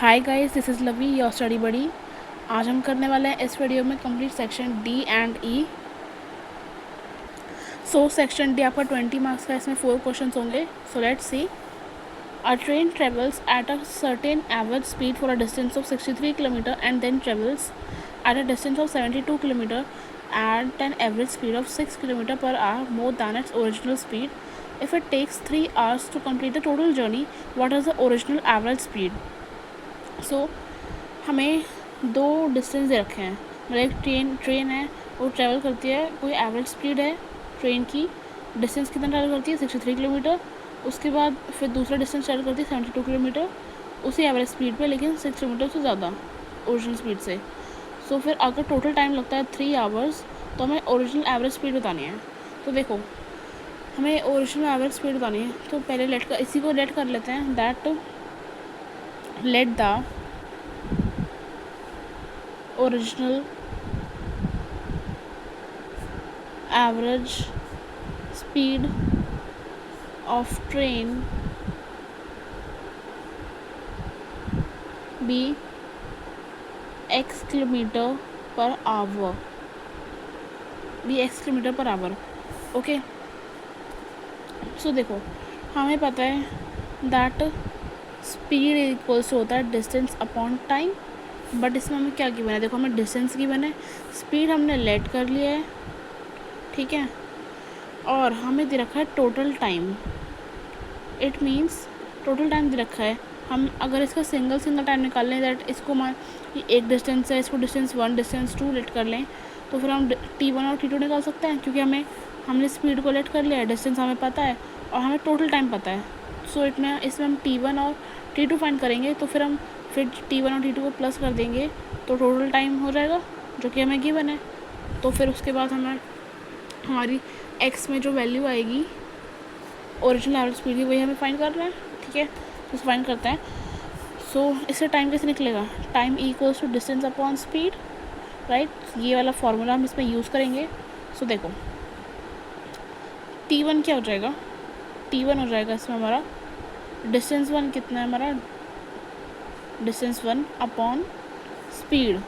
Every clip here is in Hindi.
Hi guys, this is Lavi your study buddy. आज हम करने वाले हैं इस वीडियो में complete section D and E. So section D आपका 20 मार्क्स का, इसमें 4 क्वेश्चन होंगे। So let's see. A train travels at a certain average speed for a distance of 63 kilometre and then travels at a distance of 72 kilometre at an average speed of 6 km per hour more than its original speed. If it takes 3 hours to complete the total journey, what is the original average speed? So हमें दो डिस्टेंस दे रखे हैं। मतलब एक ट्रेन है, वो ट्रैवल करती है, कोई एवरेज स्पीड है ट्रेन की, डिस्टेंस कितना ट्रैवल करती है 63 किलोमीटर। उसके बाद फिर दूसरा डिस्टेंस ट्रैवल करती है 72 किलोमीटर उसी एवरेज स्पीड पे, लेकिन 6 किलोमीटर से ज़्यादा ओरिजिनल स्पीड से। सो फिर अगर टोटल टाइम लगता है 3 आवर्स, तो हमें ओरिजिनल एवरेज स्पीड बतानी है। तो देखो, हमें ओरिजिनल एवरेज स्पीड बतानी है, तो पहले इसी को लेट कर लेते हैं। That let the original average speed of train be x kilometre per hour, okay. So देखो, हमें पता है दैट स्पीड इक्वल्स होता है डिस्टेंस अपॉन टाइम, बट इसमें हमें क्या गिवन है? देखो, हमें डिस्टेंस गिवन है, स्पीड हमने लेट कर लिया है, ठीक है, और हमें दे रखा है total time. It means total time दे रखा है। हम अगर इसका सिंगल टाइम निकाल लें, दैट इसको मान ये एक डिस्टेंस है, इसको डिस्टेंस 1 डिस्टेंस 2 लेट कर लें, तो फिर हम T1 और T2 निकाल सकते हैं, क्योंकि हमने स्पीड को लेट कर लिया है, डिस्टेंस हमें पता है और हमें टोटल टाइम पता है। सो इसमें हम T1 और T2 फाइंड करेंगे, तो फिर T1 और T2 को प्लस कर देंगे, तो टोटल टाइम हो जाएगा जो कि हमें गिवन है। तो फिर उसके बाद हमारी x में जो वैल्यू आएगी ओरिजिनल एवरेज स्पीड की, वही हमें फाइंड करना है, ठीक है। तो फाइंड करते हैं। सो इससे टाइम कैसे निकलेगा? Time equals to distance upon speed, right. ये वाला फॉर्मूला हम इसमें यूज़ करेंगे। सो देखो, T1 क्या हो जाएगा? T1 हो जाएगा इसमें हमारा डिस्टेंस 1 कितना है हमारा, डिस्टेंस 1 अपॉन स्पीड।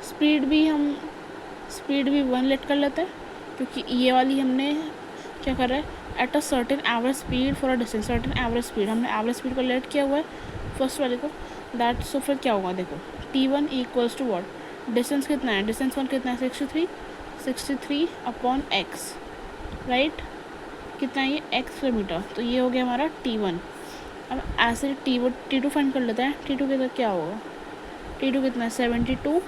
स्पीड भी 1 लेट कर लेते हैं, क्योंकि ये वाली हमने क्या कर रहा है, eight a certain average speed for a distance, certain average speed, हमने एवरेज स्पीड को लेट किया हुआ है फर्स्ट वाले को। दैट सो फिर क्या होगा? देखो, T1 equals to what, distance कितना है, डिस्टेंस 1 कितना है 63 अपॉन एक्स, राइट। कितना है ये? x kilometre. तो ये हो गया हमारा T1। अब ऐसे T2 फाइंड कर लेते हैं। T2 के साथ क्या होगा? T2 कितना है 72,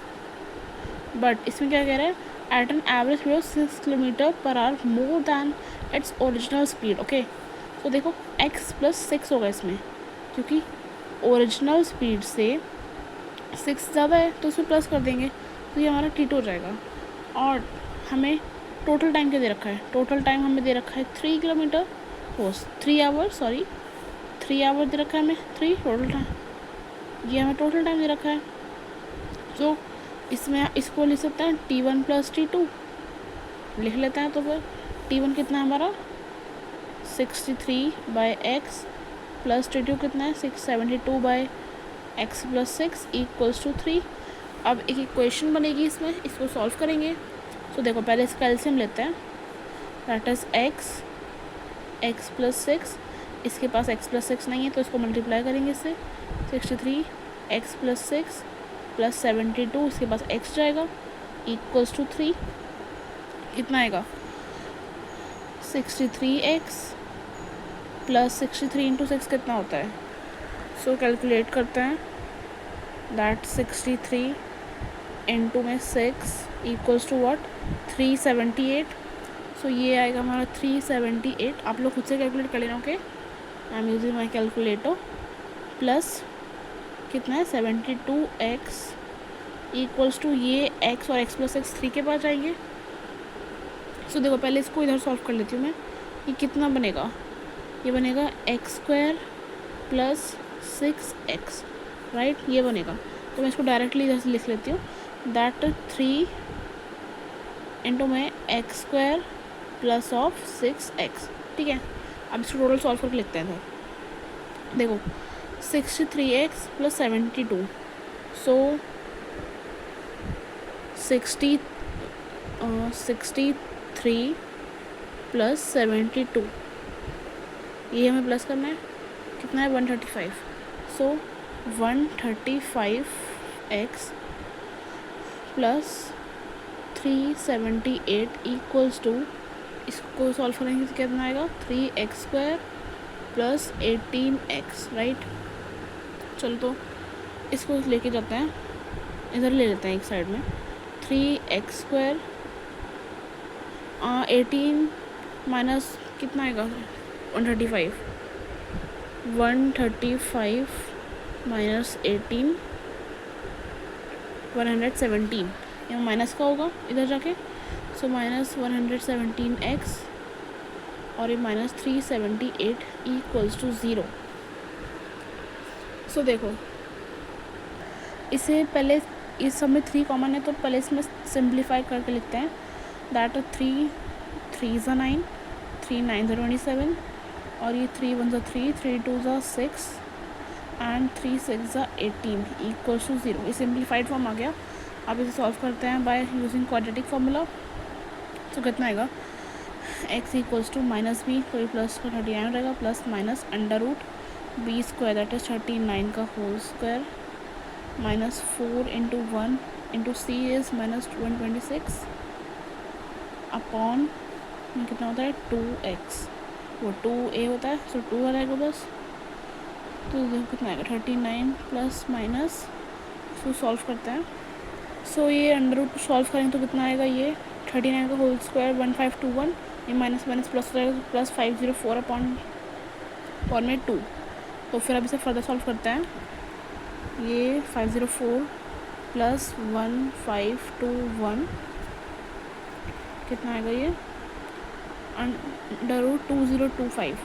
बट इसमें क्या कह रहा है, at an average speed of 6 kilometre per hour more than its original speed, okay. तो देखो, x + 6 होगा इसमें, क्योंकि ओरिजिनल स्पीड से 6 ज़्यादा है, तो उसमें प्लस कर देंगे, तो ये हमारा T2 हो जाएगा। और हमें टोटल टाइम क्या दे रखा है? टोटल टाइम हमें दे रखा है 3 किलोमीटर, 3 आवर, 3 आवर दे रखा है हमें, 3 टोटल टाइम, ये हमें टोटल टाइम दे रखा है। तो इसमें इसको लिख सकते हैं T1 + T2 लिख लेते हैं। तो फिर T1 कितना है हमारा 63/x प्लस T2 कितना है 672/x + 6 = 3। अब एक इक्वेशन बनेगी इसमें, इसको सॉल्व करेंगे। तो देखो, पहले इसका एलसीएम लेते हैं, दैट इज़ x + 6। इसके पास x + 6 नहीं है, तो इसको मल्टीप्लाई करेंगे इससे, 63x + 6 + 72, इसके पास x जाएगा, = 3। कितना आएगा? 63x + 63 × 6 कितना होता है? सो कैलकुलेट करते हैं। That 63 × 6 = what, 378। सो ये आएगा हमारा 378। आप लोग खुद से कैलकुलेट कर लेना, okay. I am using my calculator. Plus कितना है 72x = ये x और x + 6 3 के पास जाएंगे। सो देखो, पहले इसको इधर सॉल्व कर लेती हूँ मैं। ये कितना बनेगा? ये बनेगा x² + 6x, राइट, ये बनेगा। तो मैं इसको डायरेक्टली इधर से लिख लेती हूँ, दैट 3 × में x² + 6x, ठीक है। अब इसको टोटल सॉल्व करके लिखते हैं। देखो, 63x plus 72. So 63 प्लस 72, ये हमें प्लस करना है, कितना है 135. सो 135x प्लस 378 इक्वल्स टू, इसको सॉल्व करेंगे तो कितना आएगा 3x² प्लस 18x, राइट. चलो तो इसको लेके जाते हैं, इधर ले लेते हैं एक साइड में. 3x² 18 माइनस कितना आएगा 135 माइनस 18 117, ये माइनस का होगा इधर जाके. सो माइनस 117x और ये माइनस 378 इक्वल्स टू 0. सो देखो इसे पहले, इस सब में 3 कॉमन है तो पहले इसमें सिंप्लीफाई करके लिखते हैं. दैट 3 3 ज़ा 9, 3 9 ज़ा 27 और ये 3 1 ज़ा 3, 3 2 ज़ा 6 एंड 3 6 ज़ा 18 इक्वल्स टू 0. ये सिंप्लीफाइड फॉर्म आ गया. अब इसे सॉल्व करते हैं बाय यूजिंग क्वाड्रेटिक फार्मूला. तो कितना आएगा x equals to minus B, तो ये प्लस 39 रहेगा, plus minus under root B square that is 39 का whole square minus 4 into 1 into C is minus 126 upon कितना होता है 2x, वो 2a होता है, सो 2 आ जाएगा बस. तो देखो कितना आएगा 39 प्लस माइनस, इसको सॉल्व करते हैं. सो ये अंडर रूट सॉल्व करें तो कितना आएगा, ये 39 का होल स्क्वायर 1521, ये माइनस माइनस प्लस हो जाएगा, प्लस 504 अपॉन में 2. तो फिर अब इसे फर्दर सॉल्व करते हैं. ये 504 प्लस 1521 कितना आएगा, ये अंडर रूट 2025,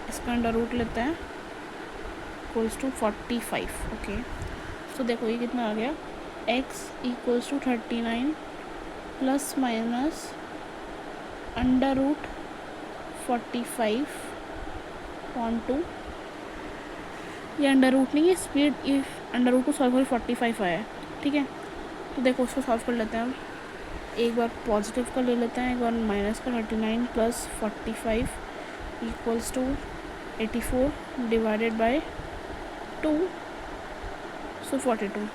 इसका अंडर रूट लेते हैं इक्वल्स टू 45. ओके, तो देखो ये कितना आ गया x equals to 39 plus minus under root 45/2. ये अंडर रूट नहीं है स्पीड, ये अंडर रूट को सॉल्व कर 45 आया है, ठीक है. तो देखो उसको सॉल्व कर लेते हैं. एक बार पॉजिटिव का ले लेते हैं, एक बार माइनस का. 39 plus 45 equals to 84 divided by 2, so 42.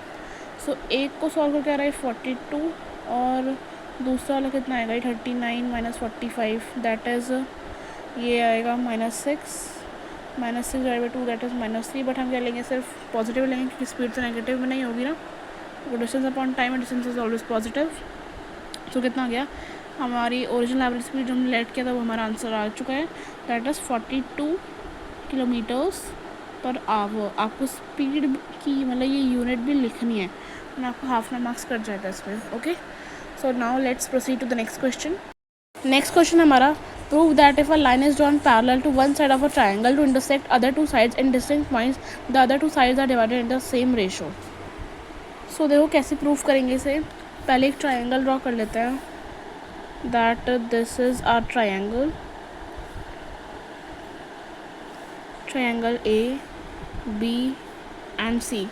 So एक को सॉल्व करके आ रहा है 42 और दूसरा वाला कितना आएगा 39 माइनस 45 दैट इज़, ये आएगा -6 divide by 2 that is -3. But हम क्या लेंगे, सिर्फ पॉजिटिव लेंगे क्योंकि स्पीड तो नेगेटिव में नहीं होगी ना. वो डिस्टेंस अपॉन टाइम है, डिस्टेंस इज ऑलवेज पॉजिटिव. तो कितना आ गया, हमारी ओरिजिनल एवरेज स्पीड जो हमने लेट किया था वो हमारा आंसर आ चुका है. That is 42 kilometres per hour. आपको स्पीड की मतलब ये यूनिट भी लिखनी है, और आपको हाफ ना मार्क्स कट जाएगा इसमें. Okay, so now let's proceed to the next question. Next question हमारा, prove that if a line is drawn parallel to one side of a triangle to intersect other two sides in distinct points, the other two sides are divided in the same ratio. So देखो कैसे प्रूव करेंगे इसे. पहले एक ट्राइंगल ड्रॉ कर लेते हैं. That this is our triangle A, B and C,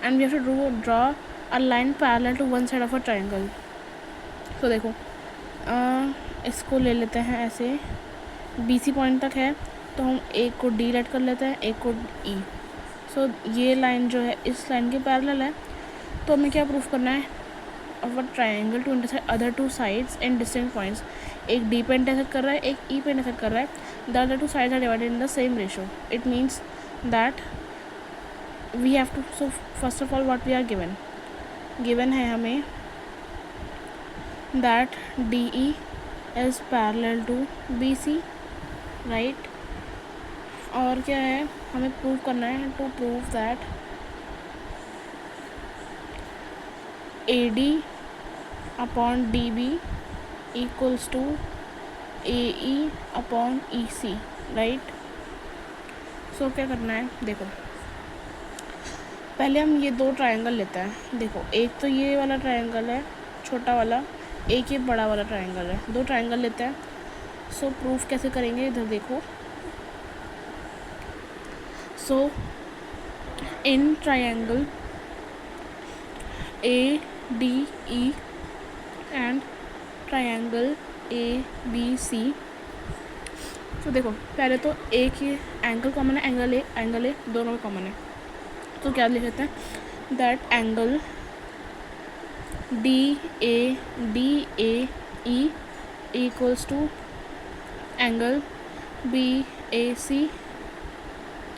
and we have to draw a line parallel to one side of a triangle. तो देखो इसको ले लेते हैं ऐसे, BC पॉइंट तक है तो हम एक को D लेट कर लेते हैं, एक को E. सो ये लाइन जो है इस लाइन के पैरेलल है. तो हमें क्या प्रूफ करना है, of a triangle to intersect other two sides in distant points. एक D पे इंटरसेक्ट कर रहा है, एक E पे इंटरसेक्ट कर रहा है. The other two sides are divided in the same ratio. It means that we have to, so first of all what we are given है हमें that DE is parallel to BC, right. और क्या है हमें प्रूव करना है, to prove that AD upon DB equals to AE upon EC, right. So क्या करना है, देखो पहले हम ये दो ट्रायंगल लेते हैं. देखो एक तो ये वाला ट्रायंगल है छोटा वाला, एक ये बड़ा वाला ट्रायंगल है. दो ट्रायंगल लेते हैं. सो प्रूफ कैसे करेंगे, इधर देखो. सो in triangle ADE and triangle ABC। तो देखो पहले तो एक ही एंगल कॉमन है, एंगल ए दोनों में कॉमन है, तो क्या लिख लेते हैं that angle DAE equals to angle BAC।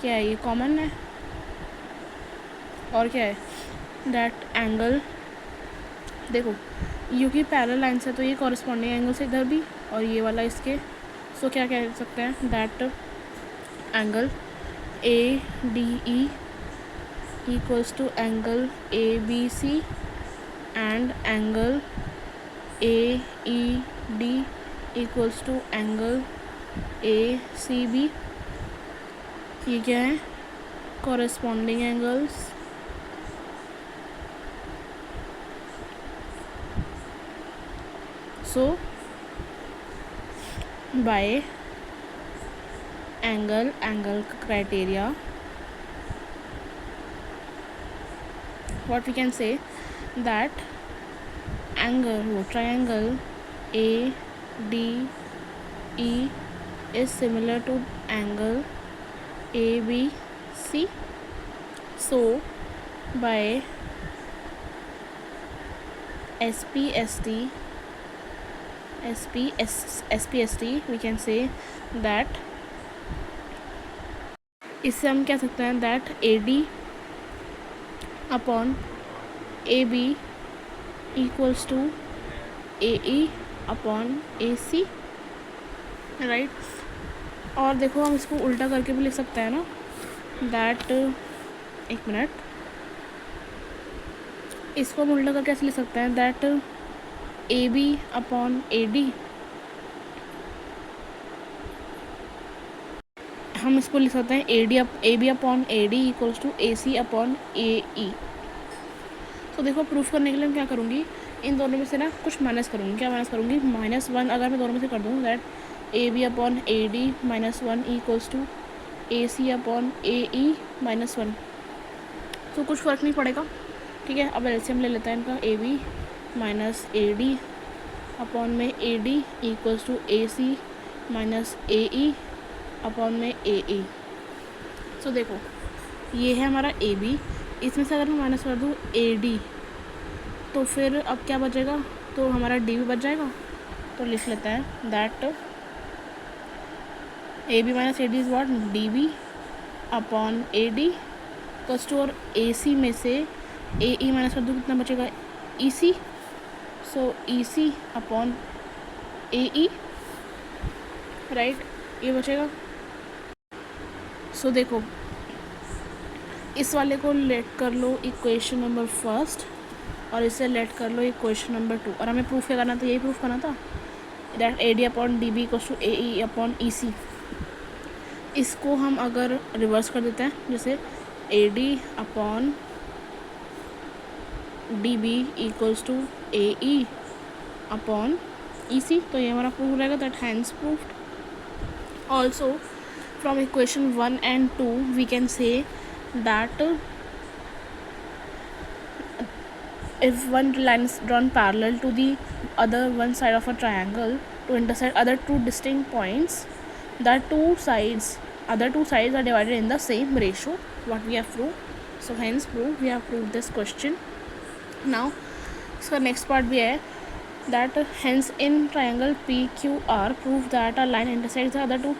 क्या है ये कॉमन है, और क्या है दैट एंगल, देखो यू की पैरेलल लाइन से तो ये कॉरस्पॉन्डिंग एंगल से इधर भी और ये वाला इसके, सो क्या कह सकते हैं that angle ADE equals to angle ABC and angle AED equals to angle ACB। ये क्या है corresponding angles. So by angle criteria, what we can say that triangle ADE is similar to angle ABC। so by SPST we can say that, इससे हम कह सकते हैं that AD upon AB equals to AE upon AC, right. और देखो हम इसको उल्टा करके भी लिख सकते हैं ना दैट, एक मिनट, इसको हम उल्टा करके ऐसे लिख सकते हैं दैट AB अपॉन AD, हम इसको लिख सकते हैं AB upon AD equals to AC upon AE। तो देखो प्रूफ करने के लिए मैं क्या करूँगी, इन दोनों में से ना कुछ माइनस करूँगी। क्या माइनस करूँगी, -1 अगर मैं दोनों में से कर दूँ that AB upon AD -1 equals to AC upon AE -1, तो कुछ फ़र्क नहीं पड़ेगा, ठीक है। अब एलसीएम ले लेते हैं इनका, AB माइनस AD अपॉन में AD equals to AC minus AE upon में AE। तो देखो ये है हमारा AB, इसमें से अगर मैं माइनस कर दूँ AD तो फिर अब क्या बचेगा, तो हमारा D भी बच जाएगा। तो लिख लेते हैं that AB minus AD is what, DB upon AD equals to, और AC में से AE माइनस कर दूँ कितना बचेगा EC, सो EC अपॉन AE, राइट, ये बचेगा। सो देखो इस वाले को लेट कर लो इक्वेशन नंबर फर्स्ट और इसे लेट कर लो इक्वेशन नंबर 2, और हमें प्रूफ क्या करना था, यही प्रूफ करना था that AD upon DB equals to AE upon EC। इसको हम अगर रिवर्स कर देते हैं, जैसे AD upon DB equals to AE upon EC, तो ये हमारा प्रूफ रहेगा that hence proved. Also from equation 1 and 2 we can say that if one line is drawn parallel to the other one side of a triangle to intersect other two distinct points, the other two sides are divided in the same ratio, what we have proved। so hence we have proved this question। now इसका next part भी है that hence in triangle PQR prove that a line intersects the other two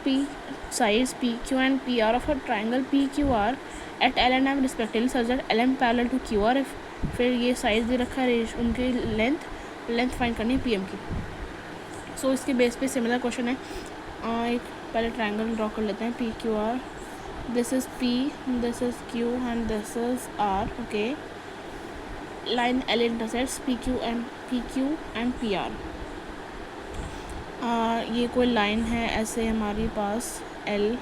sides PQ and PR of a triangle PQR at L and M respectively such that LM parallel to QR। if फिर ये साइज दे रखा है, उनकी लेंथ फाइंड करनी है PM की। सो इसके बेस पे सिमिलर क्वेश्चन है। एक पहले ट्राइंगल ड्रॉ कर लेते हैं PQR, this is P, this is Q and this is R, okay. Line L intersects PQ and PR। ये कोई लाइन है ऐसे हमारे पास L,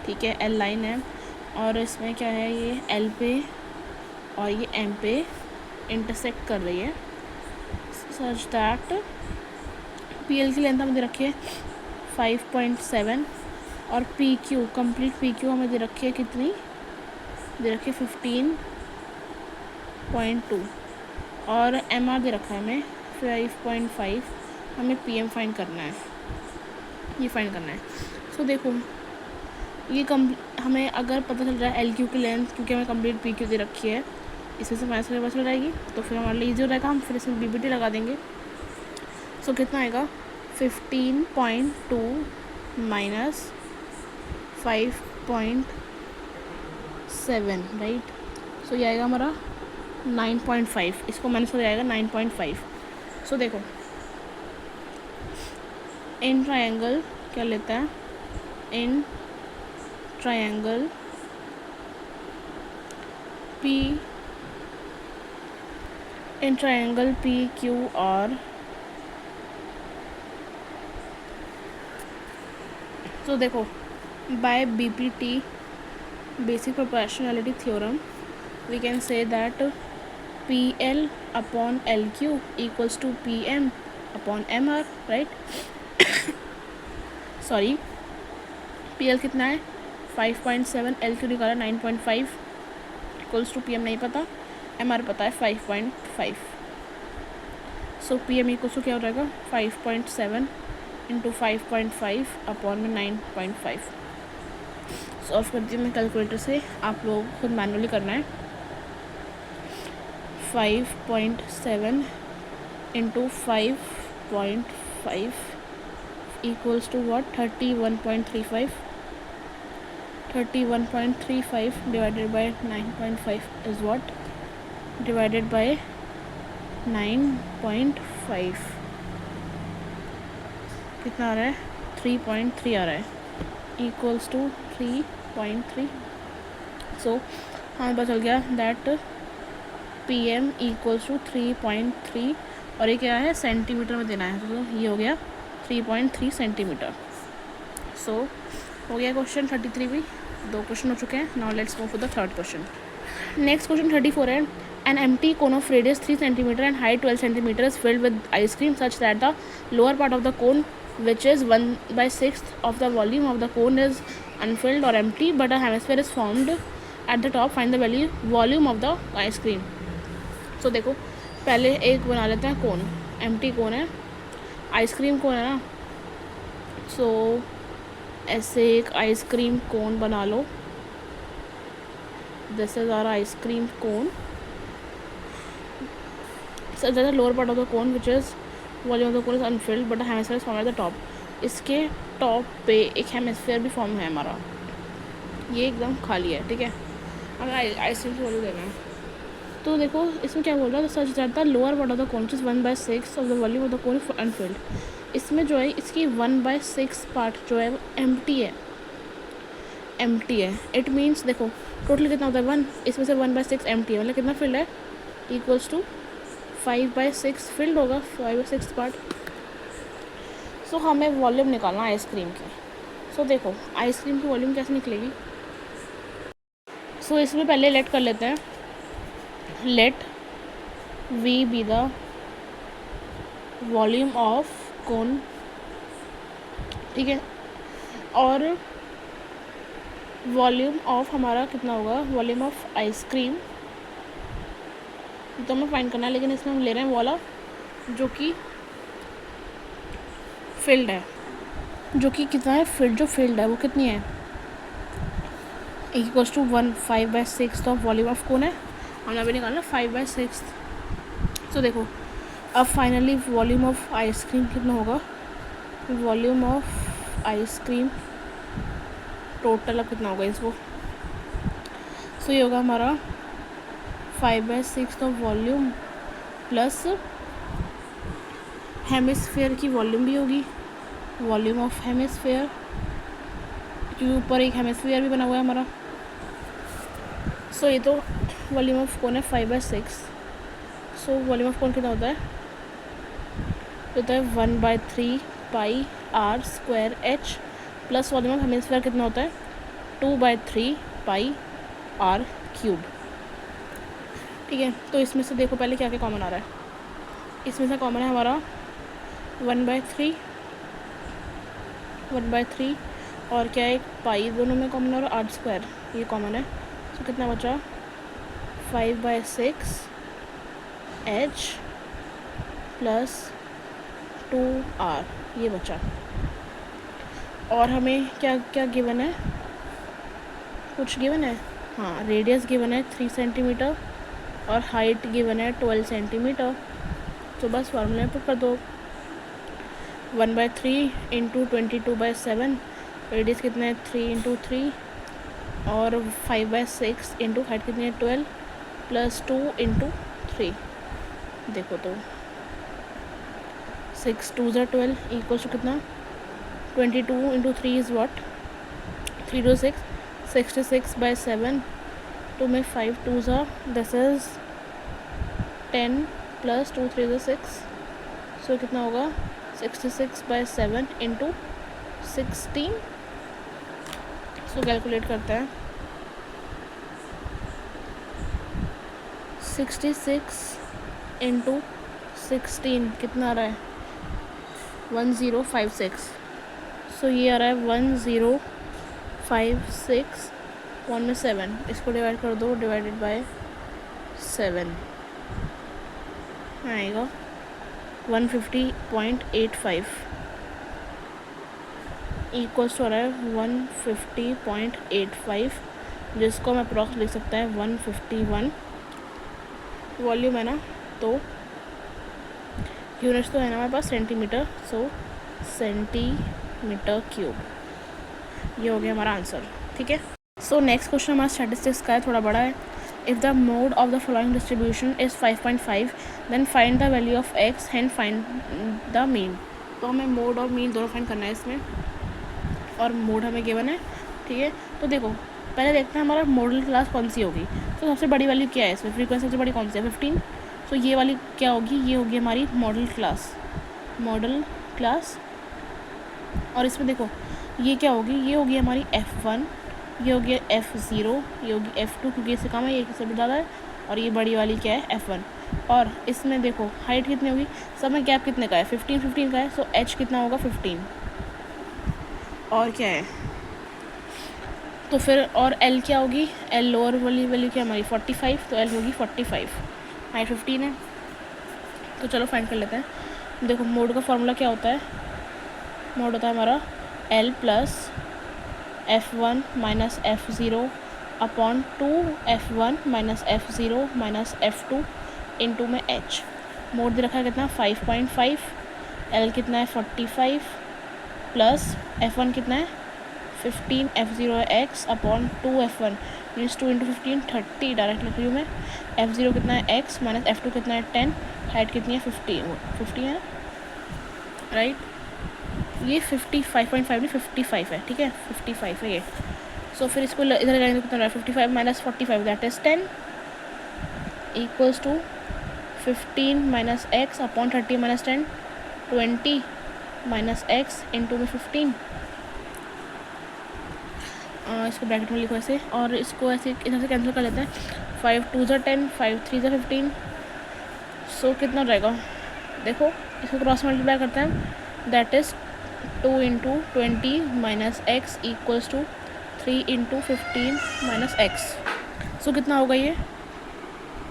ठीक है, L लाइन है, और इसमें क्या है, ये L पे और ये M पे इंटरसेक्ट कर रही है सच दैट PL की लेंथ हमें दे रखी है 5.7 और PQ कंप्लीट PQ हमें दे रखी है कितनी, दे रखी 15.2 और MR दे रखा है हमें 5.5। हमें PM फाइंड करना है, ये फाइंड करना है। सो देखो ये हमें अगर पता चल रहा है LQ की लेंथ, क्योंकि हमें कंप्लीट PQ दे रखी है, इसमें से माइनस करके पता चल जाएगी, तो फिर हमारे लिए ईजी हो जाएगा, हम फिर इसमें BBT लगा देंगे। सो कितना आएगा 15.2 माइनस 5.7, राइट। सो ये आएगा हमारा 9.5, इसको माइनस हो जाएगा 9.5। सो देखो इन ट्रायंगल क्या लेता है, इन ट्रायंगल PQR, तो देखो by BPT basic proportionality theorem we can say that PL upon LQ equals to PM upon MR, right. Sorry, PL कितना है 5.7, LQ निकाला 9.5 इक्वल्स टू PM नहीं पता, MR पता है 5.5। सो PM इक्वल्स टू क्या हो जाएगा 5.7 इंटू 5.5 अपॉन में 9.5। सॉल्व करती हूँ मैं कैलकुलेटर से, आप लोग खुद मैनुअली करना है। 5.7 into 5.5 equals to what, 31.35 divided by 9.5 is what, divided by 9.5 कितना आ रहा है 3.3 आ रहा है, equals to 3.3। सो हमें पता चल गया दैट PM equals to 3.3 और ये क्या है सेंटीमीटर में देना है, तो ये हो गया 3.3 सेंटीमीटर। सो हो गया क्वेश्चन 33 भी, 2 क्वेश्चन हो चुके हैं। Now let's move to the third question. Next question 34 है, an empty cone of radius 3 centimetre and height 12 centimetre is filled with ice cream such that the lower part of the cone which is 1/6 of the volume of the cone is unfilled or empty but a hemisphere is formed at the top. Find the volume of the ice cream. So देखो पहले एक बना लेते हैं कोन, एम्प्टी कोन है, आइसक्रीम कोन है ना। सो ऐसे एक आइसक्रीम कोन बना लो, this is our ice cream cone. So that the lower part of the cone which is volume of the cone is unfilled but hemisphere is form at the top. इसके टॉप पे एक हेमिस्फीयर भी फॉर्म है हमारा, ये एकदम खाली है, ठीक है। अगर आइसक्रीम की वॉल्यूम देना है तो देखो इसमें क्या बोल रहा है, सच that the lower part of the cone is 1/6 of the volume of the cone Anfield. इसमें जो है इसकी 1/6 पार्ट जो है वो एम्प्टी है। इट मीन्स देखो टोटल कितना होता है 1, इसमें से 1/6 एम्प्टी है, मतलब कितना फिल्ड है इक्वल्स टू 5/6 फिल्ड होगा, 5/6 पार्ट। सो हमें वॉल्यूम निकालना आइसक्रीम की। सो देखो आइसक्रीम की वॉल्यूम कैसे निकलेगी। सो इसमें पहले लेट कर लेते हैं, let V be the volume of cone, ठीक है। और वॉल्यूम ऑफ हमारा कितना होगा, वॉल्यूम ऑफ आइसक्रीम तो हमें फाइंड करना है, लेकिन इसमें हम ले रहे हैं वाला जो कि फिल्ड है, जो कि कितना है फिल्ड, जो फिल्ड है वो कितनी है equals to 5/6 of volume of cone है, हमने अभी निकालना 5/6। तो देखो अब फाइनली वॉल्यूम ऑफ आइसक्रीम कितना होगा, वॉल्यूम ऑफ आइसक्रीम टोटल अब कितना होगा इसको। सो ये होगा हमारा 5/6 ऑफ वॉल्यूम प्लस हेमिस्फेयर की वॉल्यूम भी होगी, वॉल्यूम ऑफ हेमिस्फेयर, क्योंकि ऊपर एक हेमिस्फेयर भी बना हुआ है हमारा। सो ये तो वॉल्यूम ऑफ कोन है 5/6। सो वॉल्यूम ऑफ कोन कितना होता है, होता है 1/3 पाई r square h plus volume of hemisphere कितना होता है 2/3 पाई r क्यूब, ठीक है। तो इसमें से देखो पहले क्या क्या कॉमन आ रहा है, इसमें से कॉमन है हमारा 1/3 और क्या है पाई, दोनों में कॉमन और r स्क्वायर ये कॉमन है, तो कितना बचा 5/6 h प्लस 2r, ये बचा। और हमें क्या क्या गिवन है, कुछ गिवन है, हाँ रेडियस गिवन है 3 सेंटीमीटर और हाइट गिवन है 12 सेंटीमीटर। तो बस फार्मूला पुट कर दो, 1/3 इंटू 22/7, रेडियस कितना है 3 इंटू 3 और 5/6 इंटू हाइट कितनी है 12 प्लस 2 इंटू 3। देखो तो 6 2 ज़ा 12 इक्वल्स टू कितना 22 इंटू 3 इज़ व्हाट 3 2 6 66/7 2 में 5 2 ज़ा दिस इज़ 10 प्लस 2 3 ज़ा 6, सो कितना होगा 66/7 इंटू 16। सो कैलकुलेट करते हैं, 66 इंटू 16 कितना आ रहा है 1056। सो ये आ रहा है 1056, 1 में 7, इसको डिवाइड कर दो, डिवाइडेड बाय 7 आएगा 150.85 इक्वल्स टू आ रहा है 150.85, जिसको मैं अप्रॉक्स लिख सकता है 151 वॉल्यूम है ना, तो यूनिट्स तो है ना हमारे पास सेंटीमीटर, सो सेंटीमीटर क्यूब, ये हो गया हमारा आंसर। ठीक है, सो नेक्स्ट क्वेश्चन हमारा स्टैटिस्टिक्स का है, थोड़ा बड़ा है। If the mode of the following distribution is 5.5 then find the value of X and find the mean. तो हमें मोड और मीन दोनों फाइंड करना है इसमें, और मोड हमें गिवन है। ठीक है, तो देखो पहले देखते हैं हमारा मॉडल क्लास कौन सी होगी। तो सबसे बड़ी वैल्यू क्या है इसमें, फ्रीक्वेंसी सबसे बड़ी कौन सी है 15। तो ये वाली क्या होगी, ये होगी हमारी मॉडल क्लास। और इसमें देखो ये क्या होगी, ये होगी हमारी F1, ये होगी F0, ये होगी F2 क्योंकि इससे कम है, ये सबसे ज़्यादा है, और ये बड़ी वाली क्या है F1। और इसमें देखो हाइट कितनी होगी, सब में गैप कितने का है 15 का है, सो h कितना होगा 15। और क्या है तो फिर, और L क्या होगी, L लोअर वाली वैल्यू क्या हमारी 45, तो L होगी 45, हाइट 15 है। तो चलो फाइंड कर लेते हैं। देखो मोड का फॉर्मूला क्या होता है, मोड होता है हमारा L plus F1 minus F0 upon 2F1 minus F0 minus F2 into में h। मोड दे रखा है कितना 5.5, L कितना है 45 प्लस F1 कितना है 15, F0 है x upon 2F1 means 2 into 15 30, direct लिख रही हूँ मैं। F0 कितना है x माइनस F2 कितना है 10, हाइट कितनी है 50 है राइट। ये 55.5 नहीं 55 है, ठीक है 55 है ये। सो फिर इसको इधर लगाएंगे तो कितना है 55 minus 45 that is 10 equals to 15 minus x upon 30 minus 10 20 minus x into में 15। इसको ब्रैकेट में लिखो ऐसे, और इसको ऐसे इधर से कैंसिल कर लेते हैं। 5 2 ज़ा 10, 5 3 ज़ा 15, सो कितना रहेगा देखो, इसको क्रॉस मल्टीप्लाई करते हैं, that is 2 into 20 minus x equals to 3 into 15 minus x. So कितना होगा ये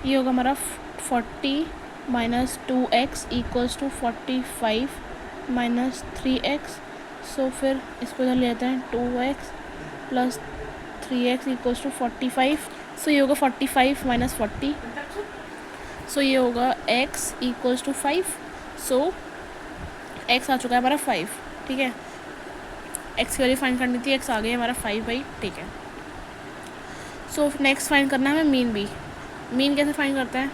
होगा हमारा 40 minus 2x equals to 45 minus 3x। So फिर इसको इधर ले लेते हैं 2x plus 3x equals to 45। सो ये होगा 45 माइनस 40, सो ये होगा x equals to 5। So x आ चुका है हमारा 5, ठीक है। x की वैल्यू फाइंड करनी थी, x आ गई हमारा 5 भाई, ठीक है। सो नेक्स्ट फाइंड करना है हमें मीन भी। मीन कैसे फाइंड करते हैं,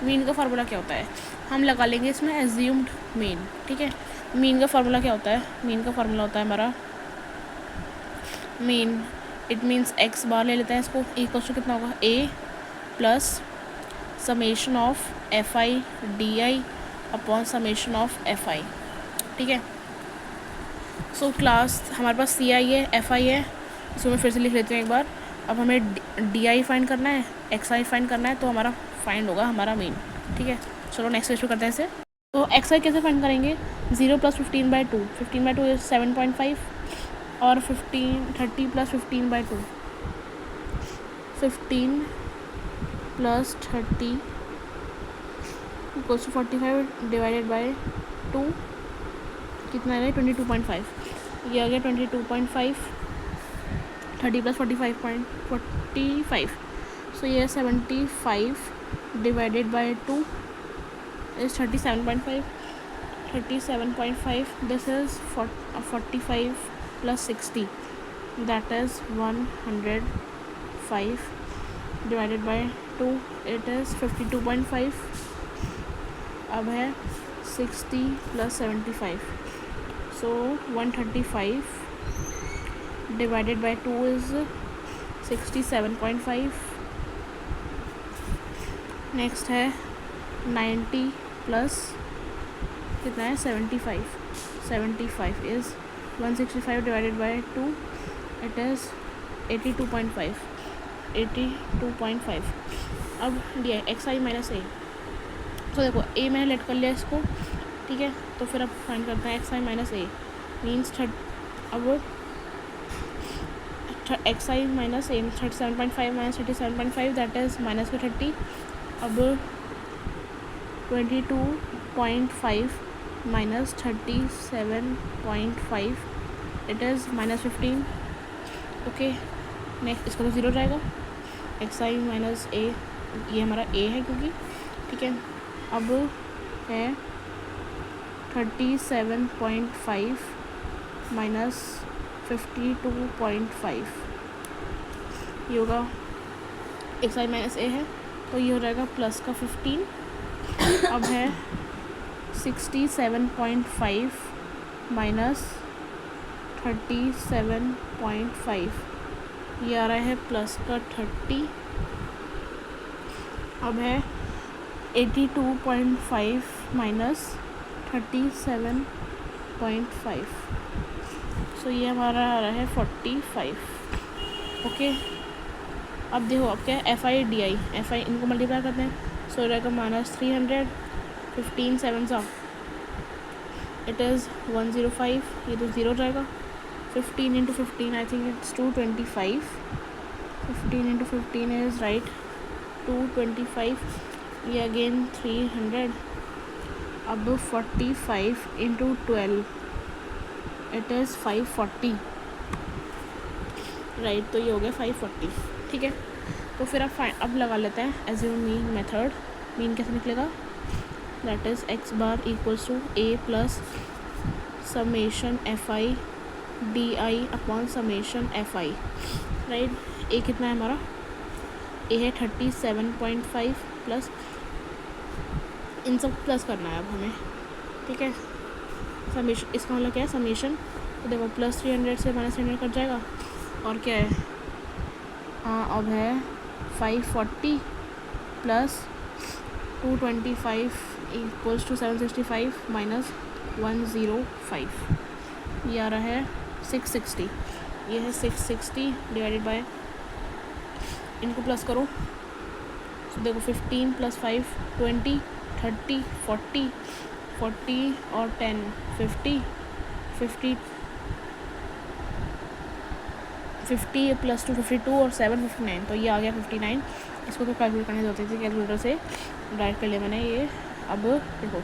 मीन का फार्मूला क्या होता है, हम लगा लेंगे इसमें एज्यूम्ड मीन, ठीक है। मीन का फार्मूला क्या होता है, मीन का फार्मूला होता है हमारा मीन, इट मीन्स x बार ले लेते हैं इसको, इक्वल्स टू कितना होगा a plus summation of F i d i upon summation of F I, ठीक है। सो क्लास हमारे पास सी आई है, एफ आई है, इसको मैं फिर से लिख लेती हूँ एक बार। अब हमें डी आई फाइंड करना है, एक्स आई फाइंड करना है, तो हमारा फाइंड होगा हमारा मीन, ठीक है। चलो नेक्स्ट क्वेश्चन करते हैं इसे। तो एक्स आई कैसे फाइंड करेंगे, 0 प्लस 15/2, 15/2 इज 7.5 और 30 plus 15/2, 15 plus 30 equals to 45 divided by 2 कितना है 22.5, ये आ गया 22.5, 30 प्लस 45, सो ये 75 divided by 2 is 37.5, this is 45 plus 60 that is 105 divided by 2 it is 52.5, अब है 60 plus 75, so 135 divided by 2 is 67.5, next है 90 प्लस कितना है 75 is 165 divided by 2 it is 82.5, अब ये एक्स आई माइनस ए, तो देखो ए मैंने लेट कर लिया इसको, ठीक है, तो फिर अब फाइंड करते हैं एक्स आई माइनस ए मीन्स अब x I minus A 37.5 minus 37.5 that is minus का 30, अब 22.5 minus 37.5 it is minus 15, okay, next इसका तो ज़ीरो जाएगा, एक्स आई माइनस ए ये हमारा ए है क्योंकि, ठीक है, अब है 37.5 माइनस 52.5, ये होगा एक्स आई माइनस ए है, तो ये हो जाएगा प्लस का 15, अब है 67.5 माइनस 37.5, ये आ रहा है प्लस का 30, अब है 82.5 माइनस 37.5, सो ये हमारा आ रहा है 45, ओके, अब देखो अब क्या है F i d I, F I इनको मल्टीप्लाई करते हैं, सो रहेगा माइनस 300, 15 7 इट इज़ 105, ये तो ज़ीरो जाएगा, 15 into 15 I think it's 225, 15 into 15 is right 225, ये अगेन 300, अब 45 इंटू 12 इट इज़ 540, राइट, तो ये हो गया 540, ठीक है, तो फिर अब लगा लेते हैं एज्यूम मीन मेथड, मीन कैसे निकलेगा, that is x bar equals to a plus summation f i d i upon summation f i, right, a कितना है हमारा, ए है 37.5 प्लस इन सब प्लस करना है अब हमें, ठीक है, समेशन इसका मतलब क्या है समेशन, तो देखो प्लस 300 से माइनस 300 कट जाएगा, और क्या है अब है 540 प्लस 225 इक्वल्स टू 765 माइनस 105, ये आ रहा है 660, ये है 660 डिवाइडेड बाय, इनको प्लस करो, तो देखो 15 प्लस 5 20 30 40 40 और 10 50 50 50 प्लस 2 52 और 7 59, तो ये आ गया 59, इसको तो कैलकुलेट करने होती थी, कैलकुलेटर से डायरेक्ट कर लिया मैंने ये, अब देखो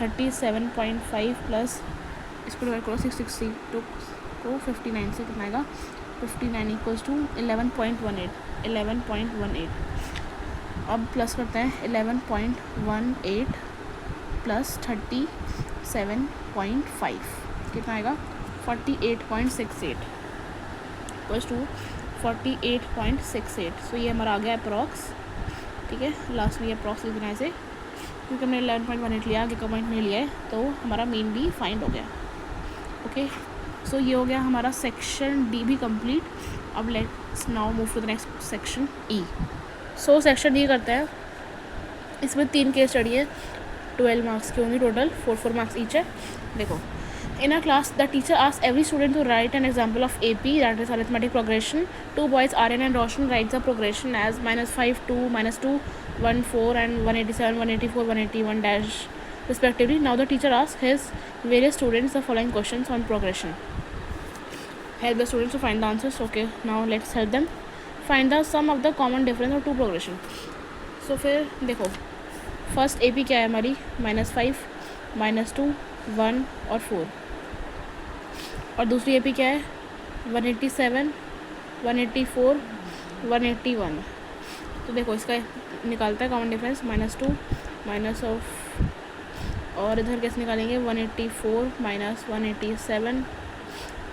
37.5 प्लस इसको डिवाइड करो 660 तो 59 से कितना आएगा 59 इक्वल्स टू 11.18, अब प्लस करते हैं 11.18 प्लस 37.5 कितना आएगा 48.68 इक्वल्स टू 48.68, सो ये हमारा आ गया अप्रॉक्स, ठीक है, लास्ट में ये अप्रॉक्स लिखना है इसे, क्योंकि हमने 11.18 लिया, आगे का पॉइंट नहीं लिया है, तो हमारा मीन भी फाइंड हो गया, ओके, सो ये हो गया हमारा सेक्शन डी भी कंप्लीट। अब let's now move to the next section E. So section D करते हैं, इसमें 3 केस स्टडी है, 12 मार्क्स की होंगी टोटल, 4 मार्क्स ईच है। देखो, in a class the teacher asks every student to write an example of AP, that is arithmetic progression. 2 boys Aryan and Roshan writes the progression as -5 2 -2 1 4 and 187 184 181 dash respectively. Now the teacher asks his various students the following questions on progression. Help the students to find the answers. Okay, now let's help them. Find the sum of the common difference of two progression. So फिर देखो फर्स्ट ए पी क्या है हमारी, -5, -2, 1 और 4, और दूसरी ए पी क्या है 187, 184, 181। तो देखो इसका निकालता है कॉमन डिफरेंस -2 माइनस ऑफ, और इधर कैसे निकालेंगे 184 माइनस 187,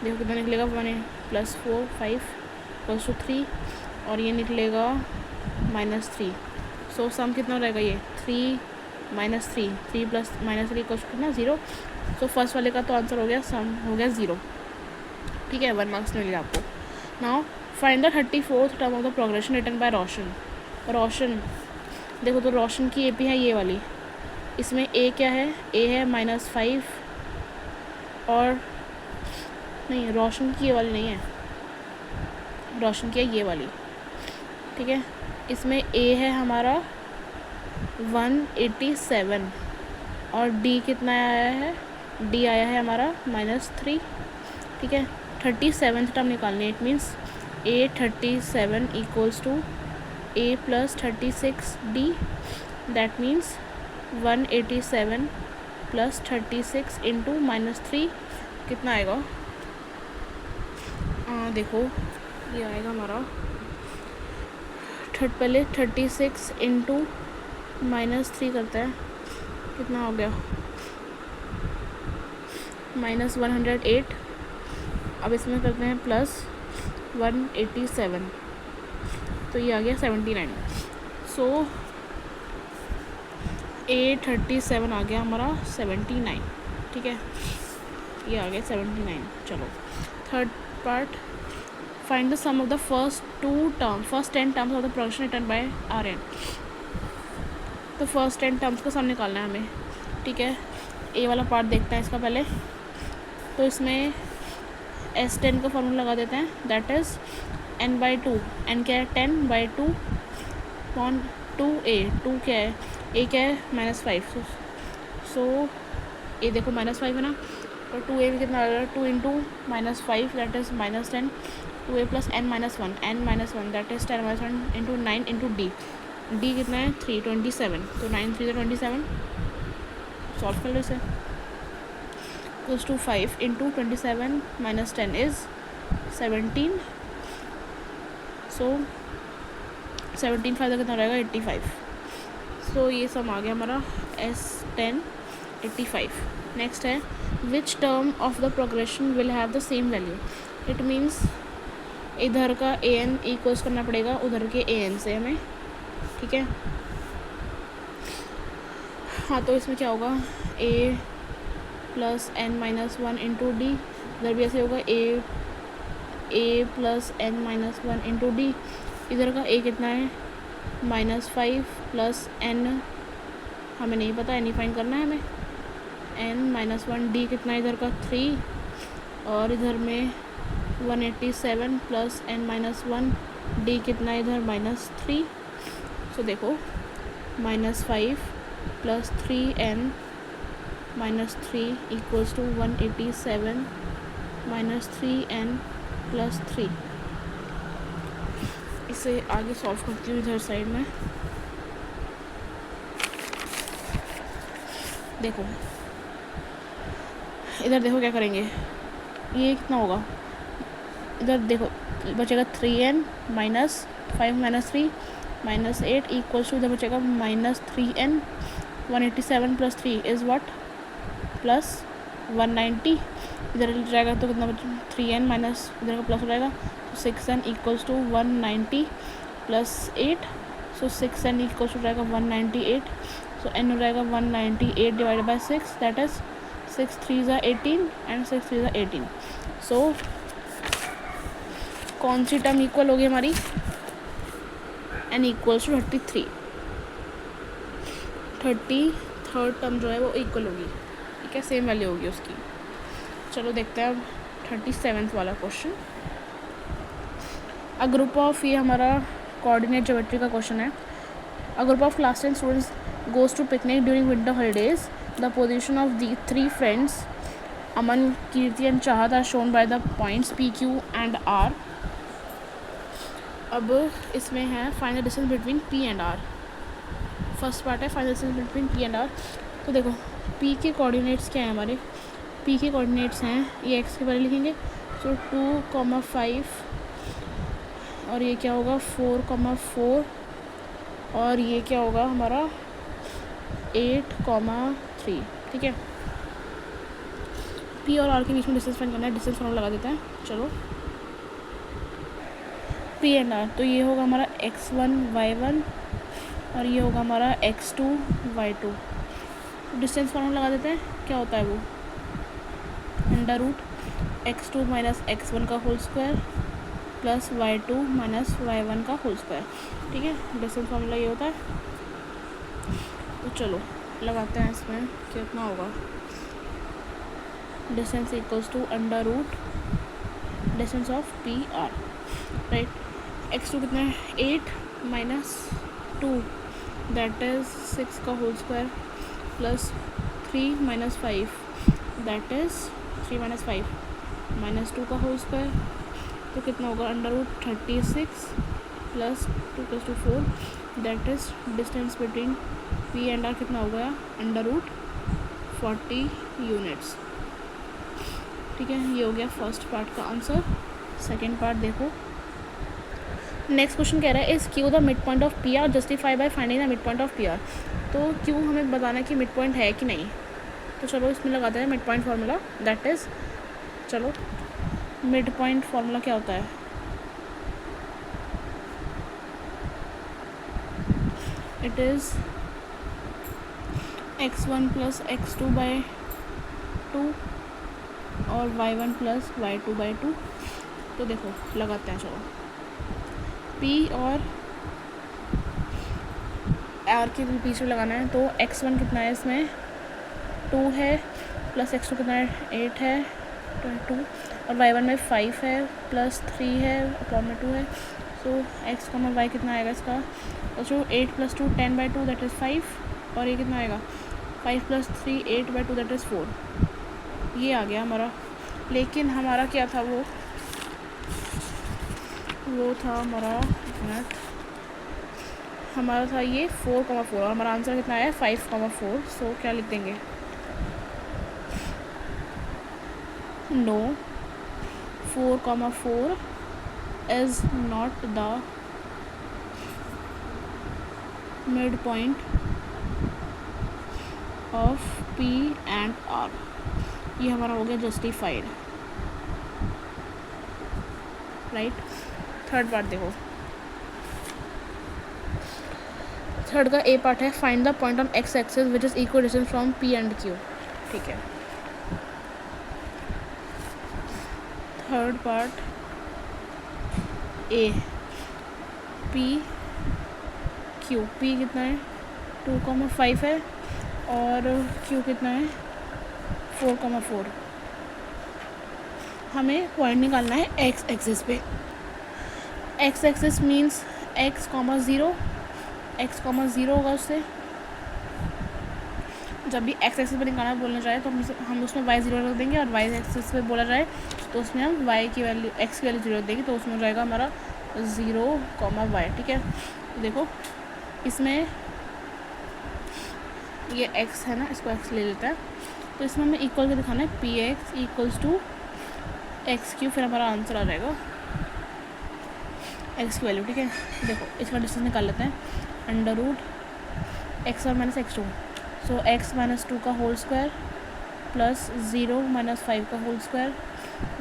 देखो कितना निकलेगा 1 + 4 5 = 3, और ये निकलेगा -3। सो सम कितना रहेगा ये 3 - 3, 3 + -3 = कितना 0। सो फर्स्ट वाले का तो आंसर हो गया, सम हो गया 0। ठीक है, 1 मार्क्स मिल गया आपको। Now find the 34th term of the progression written by Roshan. Roshan देखो तो रोशन की एपी है ये वाली, इसमें ए क्या है, ए है -5, और नहीं रोशन की ये वाली नहीं है, रोशन की है ये वाली। ठीक है, इसमें ए है हमारा 187, और डी कितना आया है, डी आया है हमारा -3। ठीक है, 37th टर्म निकालनी है। It means A 37 = a + 36d, that means 187 + 36 × -3 कितना आएगा, देखो ये आएगा हमारा पहले 36 × -3 करता है, कितना हो गया -108। अब इसमें करते हैं +187, तो ये आ गया 79। सो A37 आ गया हमारा 79। ठीक है, ये आ गया 79। चलो third part, find the sum of the first 10 terms of the progression written by Rn। तो फर्स्ट 10 टर्म्स का सम निकालना है हमें। ठीक है, ए वाला पार्ट देखते हैं इसका पहले। तो इसमें S10 का फॉर्मूला लगा देते हैं, दैट इज़ n/2। n क्या है 10/2 अपॉन 2a। 2 क्या है, a क्या है -5। सो ये देखो -5 है ना, और 2a में कितना आ रहा है 2 × -5 that is -10, 2a + n - 1 that is 10 - 1 × 9 × d। d कितना है 3 27, तो 9 × 3 = 27। सॉल्व कर लो इसे, = 5 × 27 - 10 इज़ 17। सो 17 5 कितना रहेगा 85। सो ये सम आ गया हमारा S10 85। नेक्स्ट है which term of the progression will have the same value. It means इधर का an इक्वल्स करना पड़ेगा उधर के an से हमें। ठीक है, हाँ तो इसमें क्या होगा a + n - 1 × d, इधर भी ऐसे होगा a + n - 1 × d। इधर का a कितना है -5 + n, हमें नहीं पता, n फाइंड करना है हमें, n - 1 d कितना है इधर का 3, और इधर में 187 + n - 1 d कितना है इधर -3। सो देखो -5 + 3n - 3 = 187 - 3n + 3। इसे आगे सॉल्व करती हूँ इधर साइड में। देखो इधर देखो क्या करेंगे, ये कितना होगा, इधर देखो बचेगा 3n - 5 - 3 -8 = इधर बचेगा -3n। 187 + 3 is what +190। इधर जाएगा तो कितना बचे 3n माइनस इधर का प्लस हो जाएगा, तो 6n = 190 + 8। सो 6n = जाएगा 198। सो n हो जाएगा 198 / 6, दैट इज़ 6 3 = 18 एंड 6 3 = 18। सो कौन सी टर्म इक्वल होगी हमारी, n = 33। 33rd टर्म जो है वो इक्वल होगी। ठीक है, सेम वैल्यू होगी उसकी। चलो देखते हैं अब 37th वाला क्वेश्चन। अ ग्रुप ऑफ, ये हमारा कोऑर्डिनेट ज्योमेट्री का क्वेश्चन है। A group of class 10 students goes to picnic during winter holidays. The position of the 3 friends Aman, Kirti and Chahat are shown by the points P, Q and R. अब इसमें है final distance between P and R. First part है final distance between P and R. तो देखो पी के कोऑर्डिनेट्स क्या हैं हमारे, पी के कोऑर्डिनेट्स हैं, ये एक्स के बारे में लिखेंगे, तो 2,5 और ये क्या होगा 4,4 और ये क्या होगा हमारा 8,3। ठीक है, पी और आर के बीच में डिस्टेंस फाइंड करना है, डिस्टेंस फॉर्मूला लगा देते हैं। चलो पी एंड आर, तो ये होगा हमारा x1 y1 और ये होगा हमारा x2 y2। डिस्टेंस फॉर्मूला लगा देते हैं, क्या होता है वो √x2 माइनस x1 का whole square plus y2 minus y1 का होल स्क्वायर। ठीक है, डिस्टेंस फॉर्मूला ये होता है। तो चलो लगाते हैं, इसमें कितना होगा, distance equals to distance of P R, right. x2 कितना है 8 माइनस 2 दैट इज़ 6 का whole square plus 3 minus 5 that is 3 minus 5 minus 2 का होल स्क्वायर, तो कितना होगा √36 प्लस 2 + 2 4 that is distance between P and R कितना हो गया √40 यूनिट्स। ठीक है, ये हो गया फर्स्ट पार्ट का आंसर। सेकेंड पार्ट देखो, नेक्स्ट क्वेश्चन कह रहा है is Q the mid point of P are justify by finding the mid point of P are. तो क्यू हमें बताना है कि मिड पॉइंट है कि नहीं। तो चलो इसमें लगाते हैं mid point formula, that is, चलो मिड पॉइंट फार्मूला क्या होता है, it is x1 plus x2 by 2 और y1 प्लस y2 बाई 2। तो देखो लगाते हैं, चलो P और R के बीच में लगाना है। तो x1 कितना है, इसमें 2 है प्लस x2 कितना है 8 है 2 और y1 में 5 है प्लस 3 है अपॉन में 2 है। सो x, y कितना आएगा इसका, तो 8 + 2 10/2 दैट इज़ 5 और ये कितना आएगा 5 + 3 8/2 दैट इज़ 4। ये आ गया हमारा, लेकिन हमारा क्या था वो था हमारा मिनट, हमारा था ये 4,4 और हमारा आंसर कितना है 5,4। सो क्या लिख देंगे, no 4,4 is not the mid point of P and R. ये हमारा हो गया जस्टिफाइड, राइट। थर्ड पार्ट देखो, थर्ड का ए पार्ट है find the point on X axis which is equal distance from P and Q. ठीक है, third part A, P Q, P कितना है 2,5 है और क्यू कितना है 4,4। हमें पॉइंट निकालना है एक्स एक्सिस पे। X axis means x, 0, x, 0 होगा उससे। जब भी एक्स एक्सिस पे निकालना बोलना जाए तो हम उसमें y 0 रख देंगे और y एक्सिस पे बोला जाए तो उसमें हम y की वैल्यू, x की वैल्यू 0 रख देंगे, तो उसमें हो जाएगा हमारा 0, y। ठीक है, देखो इसमें ये x है ना, इसको x ले लेता है, तो इसमें हमें इक्वल के दिखाना है px = x3, फिर हमारा आंसर आ जाएगा x की वैल्यू। ठीक है, देखो इसका डिस्टेंस निकाल लेते हैं, √x1 - x2, सो x - 2 का होल स्क्वायर प्लस 0 - 5 का whole square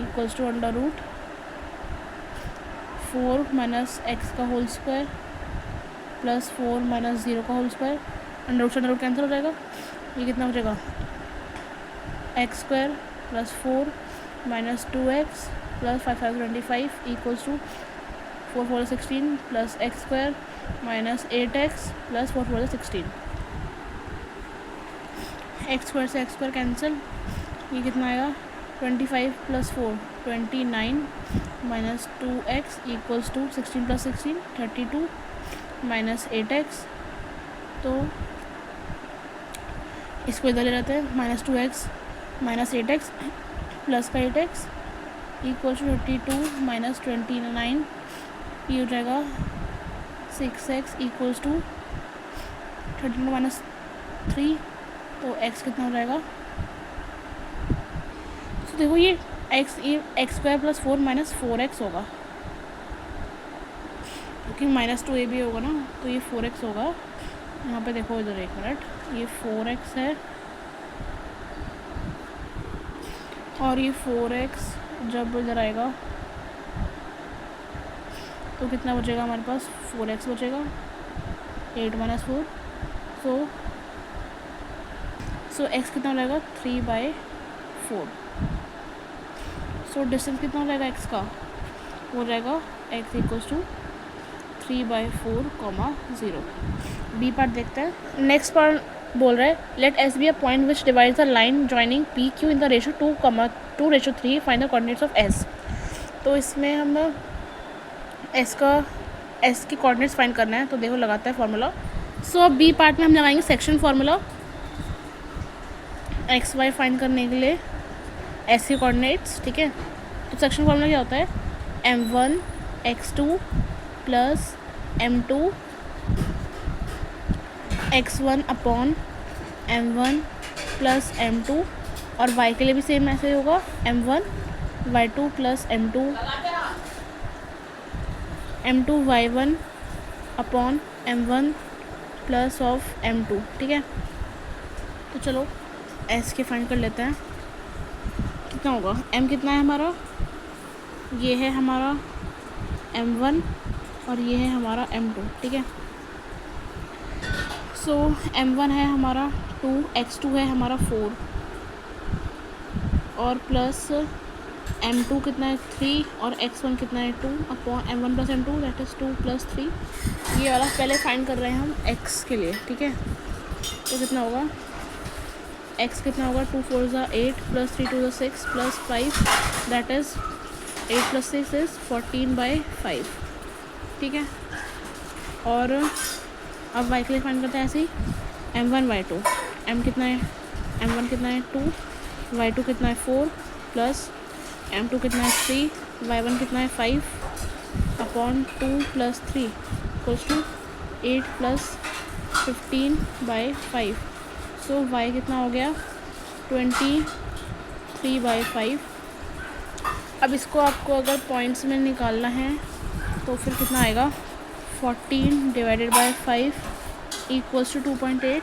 equals to √4 - x का होल स्क्वायर प्लस 4 - 0 का होल स्क्वायर। अंडर कैंसिल हो जाएगा, ये कितना हो जाएगा x² + 4 - 2x + 5 × 25 equals to 4 × 4 = 16 plus x² - 8x + 4 × 4 = 16। x² से x² कैंसिल, ये कितना आएगा 25 + 4 29 - 2x इक्वल्स टू 16 + 16 32 - 8x। तो इसको इधर ले लेते हैं, -2x - 8x प्लस का 8x इक्वल्स टू 32 - 29 ये हो जाएगा 6x इक्वल्स टू 32 माइनस 3, तो x कितना हो जाएगा। तो देखो ये x square plus 4 minus 4x होगा, क्योंकि -2 ये भी होगा ना, तो ये 4x होगा। यहाँ पे देखो इधर एक मिनट, ये 4x है और ये 4x जब इधर आएगा तो कितना बचेगा हमारे पास, 4x बचेगा, 8 माइनस 4, सो x कितना हो जाएगा 3/4। सो डिस्टेंस कितना हो जाएगा x का, हो जाएगा x equals to 3/4, 0। B part देखते हैं। नेक्स्ट पार्ट बोल रहा है let S be a point which divides the line joining P Q in the ratio 2:3, find the coordinates of S. तो इसमें हम एस के कोऑर्डिनेट्स फाइंड करना है, तो देखो लगाता है फार्मूला। सो अब बी पार्ट में हम लगाएंगे section formula X Y find करने के लिए एस के कोऑर्डिनेट्स, ठीक है। तो सेक्शन फार्मूला क्या होता है, m1 x2 plus m2 x1 upon m1 plus m2, और y के लिए भी सेम ऐसे ही होगा, m1 y2 plus m2 y1 upon m1 plus of m2, ठीक है। तो चलो s के फाइंड कर लेते हैं, कितना होगा, m कितना है हमारा, ये है हमारा m1 और ये है हमारा m2, ठीक है। सो m1 है हमारा 2, x2 है हमारा 4 और प्लस m2 कितना है 3 और x1 कितना है 2 upon m1 plus m2 that is 2 plus 3। ये वाला पहले फाइंड कर रहे हैं हम x के लिए, ठीक है। तो कितना होगा, x कितना होगा, 2 4 ज़ा 8 प्लस 3 2 ज़ा 6 plus 5 that is 8 plus 6 is 14/5, ठीक है। और अब y के लिए फाइंड करते हैं ऐसे ही, m1 y2, m कितना है, m1 कितना है 2, y2 कितना है 4 प्लस m2 कितना है 3, y1 कितना है 5 upon 2 plus 3 equals to 8 plus 15/5। So y कितना हो गया 23/5। अब इसको आपको अगर पॉइंट्स में निकालना है तो फिर कितना आएगा, 14/5 इक्वल्स टू 2.8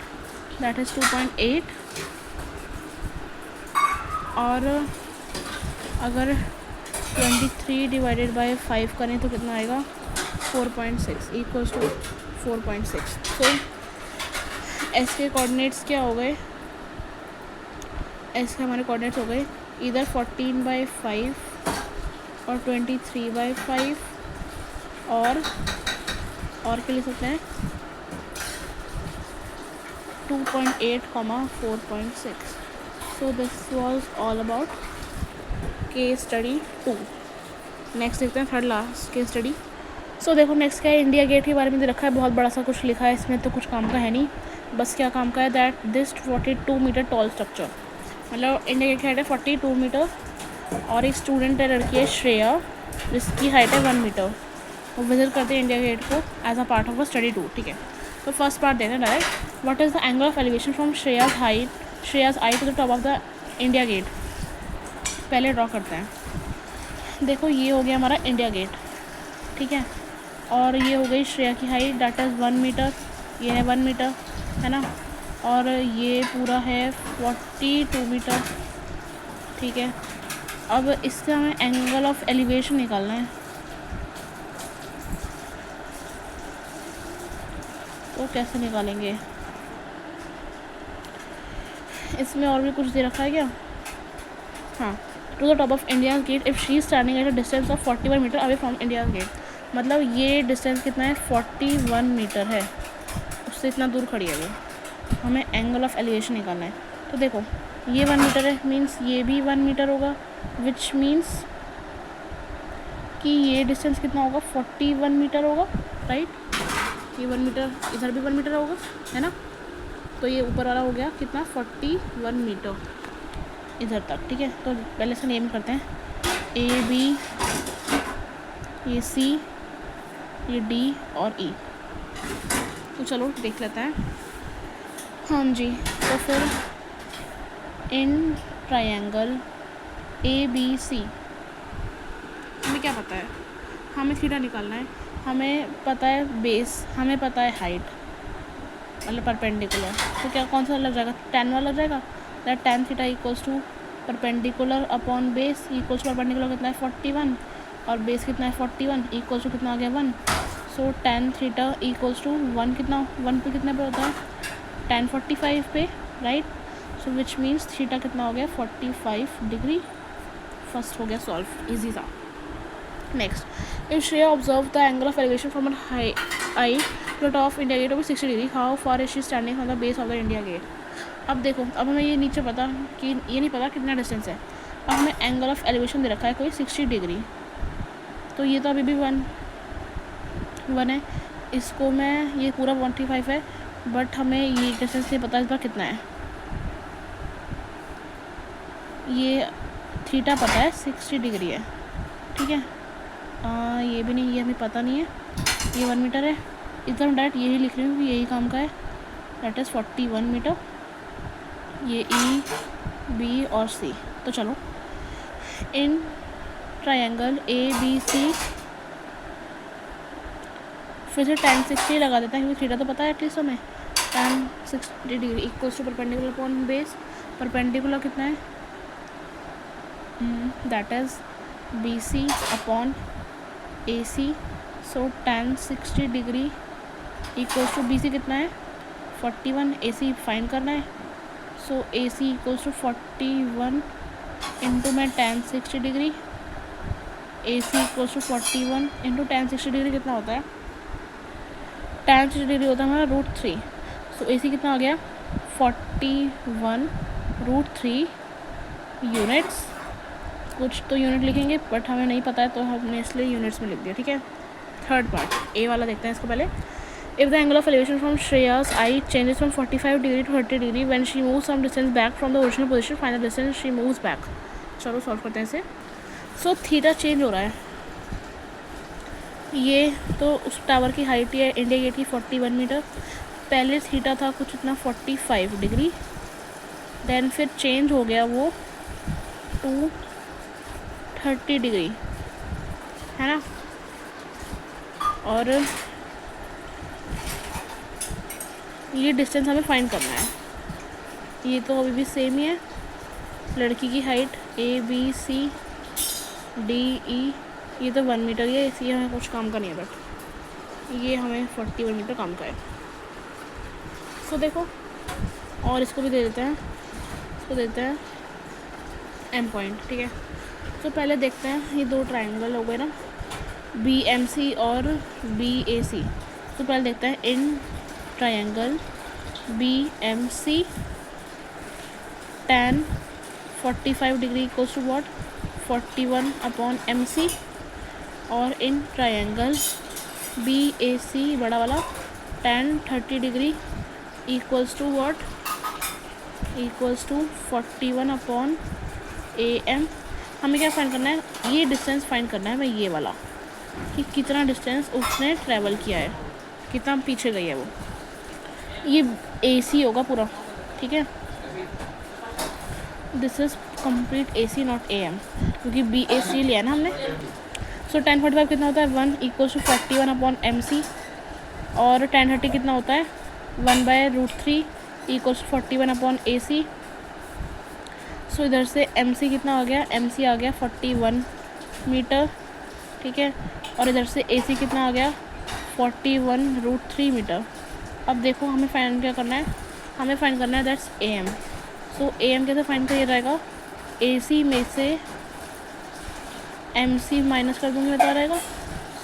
दैट इज़ 2.8। और अगर 23/5 करें तो कितना आएगा, 4.6 इक्वल्स टू 4.6। तो एस के कोऑर्डिनेट्स क्या हो गए, एस के हमारे कोऑर्डिनेट्स हो गए इधर 14/5 और 23/5 और क्या लिख सकते हैं 2.8, 4.6। So this was all about case study 2। Next देखते हैं थर्ड लास्ट केस स्टडी। सो देखो नेक्स्ट क्या है, इंडिया गेट के बारे में दे रखा है, बहुत बड़ा सा कुछ लिखा है इसमें, तो कुछ काम का है नहीं, बस क्या काम का है that this 42 metre tall structure, मतलब इंडिया गेट की हाइट है 42 मीटर और एक स्टूडेंट है, लड़की है श्रेया, जिसकी हाइट है 1 मीटर। वो विजिट करते हैं इंडिया गेट को as a part of a study tour, ठीक है। तो फर्स्ट पार्ट देते हैं direct, what is the angle of elevation from Shreya's eye to the top of the India Gate. पहले ड्रॉ करते हैं, देखो ये हो गया हमारा इंडिया गेट, ठीक है, और ये हो गई श्रेया की हाइट दैट इज़ 1 मीटर, ये है 1 मीटर, है ना, और ये पूरा है 42 मीटर, ठीक है। अब इससे हमें एंगल ऑफ एलिवेशन निकालना है, तो कैसे निकालेंगे, इसमें और भी कुछ दे रखा है क्या, हाँ, to the top of India Gate if she standing at a distance of 41 metre away from India Gate, मतलब ये डिस्टेंस कितना है 41 मीटर है, उससे इतना दूर खड़ी है वो, हमें एंगल ऑफ एलिवेशन निकालना है। तो देखो ये 1 मीटर है, मीन्स ये भी 1 मीटर होगा, विच मीन्स कि ये डिस्टेंस कितना होगा 41 मीटर होगा, राइट। ये 1 मीटर, इधर भी 1 मीटर होगा, है ना, तो ये ऊपर वाला हो गया कितना 41 मीटर इधर तक, ठीक है। तो पहले से नेम करते हैं, ए बी, ये सी, ये डी और ई। तो चलो देख लेते हैं। हाँ जी, तो फिर इन ट्रायंगल ए बी सी हमें क्या पता है, हमें थीटा निकालना है, हमें पता है बेस, हमें पता है हाइट, मतलब परपेंडिकुलर। तो क्या कौन सा लग जाएगा, tan वाला जाएगा। That tan theta equals to perpendicular upon base equals to perpendicular कितना है 41 और बेस कितना है 41 इक्वल्स टू कितना आ गया 1। सो tan थीटा इक्वल्स टू 1 कितना 1 पे कितने पे होता है tan 45 पे, right. So which means theta कितना हो गया 45 डिग्री। फर्स्ट हो गया सॉल्व, इजी था। Next, if Shreya observed the angle of elevation from an eye to the top of India Gate over 60 degree, how far is she standing from the base of the India Gate? अब देखो, अब हमें ये नीचे पता कि ये नहीं पता कितना डिस्टेंस है। अब हमें एंगल ऑफ एलिवेशन दे रखा है कोई 60 डिग्री, तो ये तो अभी भी वन है। इसको मैं, ये पूरा 135 है, बट हमें ये डिस्टेंस नहीं पता इस बार कितना है। ये थीटा पता है 60 डिग्री है, ठीक है। ये भी नहीं, ये हमें पता नहीं है, ये 1 मीटर है। इधर मैं डायरेक्ट यही लिख रही हूँ कि यही काम का है, दैट इज़ 41 मीटर। ये ई बी और सी। तो चलो, इन ट्रायंगल ए बी सी फिर से tan 60 लगा देते हैं, क्योंकि थीटा तो पता है एटलीस्ट हमें। tan 60 degree equals to perpendicular upon base, perpendicular कितना है that is B C upon A C. So tan 60 degree equals to B C कितना है 41, ए सी फाइंड करना है। सो A C equals to 41 into में tan 60 degree, A C equals to 41 into tan 60 degree कितना होता है, tan 60 डिग्री होता है हमारा √3। सो ए सी कितना आ गया 41 √3 यूनिट्स। कुछ तो यूनिट लिखेंगे बट हमें नहीं पता है, तो हमने इसलिए यूनिट्स में लिख दिया, ठीक है। थर्ड पार्ट ए वाला देखते हैं इसको पहले। If the angle of elevation from Shreyas eye changes from 45 degree to 30 degree when she move some distance back from the original position, find the distance she moves back. चलो सॉल्व करते हैं इसे। सो थीटा चेंज हो रहा है, ये तो उस टावर की हाइट है इंडिया गेट की 41 मीटर। पहले थीटा था कुछ इतना 45 डिग्री, देन फिर चेंज हो गया वो टू 30 डिग्री, है ना। और ये डिस्टेंस हमें फाइंड करना है। ये तो अभी भी सेम ही है, लड़की की height A B C D E, ये तो 1 मीटर ही है, इसलिए हमें कुछ काम का नहीं है, बट ये हमें 41 मीटर काम का है। सो देखो, और इसको भी दे देते हैं, इसको देते हैं एम पॉइंट, ठीक है। तो पहले देखते हैं, ये दो ट्रायंगल हो गए ना, बी एम सी और बी ए सी। तो पहले देखते हैं in triangle B M C tan 45 degree equals to what 41 upon M C, और इन ट्रायंगल बी ए सी बड़ा वाला tan 30 degree equals to what equals to 41 upon A M. हमें क्या फाइंड करना है, ये डिस्टेंस फाइंड करना है हमें, ये वाला कि कितना डिस्टेंस उसने ट्रैवल किया है, कितना पीछे गई है वो। ये ए सी होगा पूरा, ठीक है। This is complete A C not A M, क्योंकि बी ए सी लिया ना हमने। सो tan 45 कितना होता है 1 equals to 41 upon M C, और tan 30 कितना होता है 1/√3 equals to 41 upon A C. So इधर से एम सी कितना आ गया, एम सी आ गया 41 मीटर, ठीक है। और इधर से ए सी कितना आ गया 41√3 मीटर। अब देखो हमें फाइंड क्या करना है, हमें फाइंड करना है that's A M. So A M कैसे फाइंड किया जाएगा, ए सी में से एम सी माइनस कर दूँगी बता रहेगा।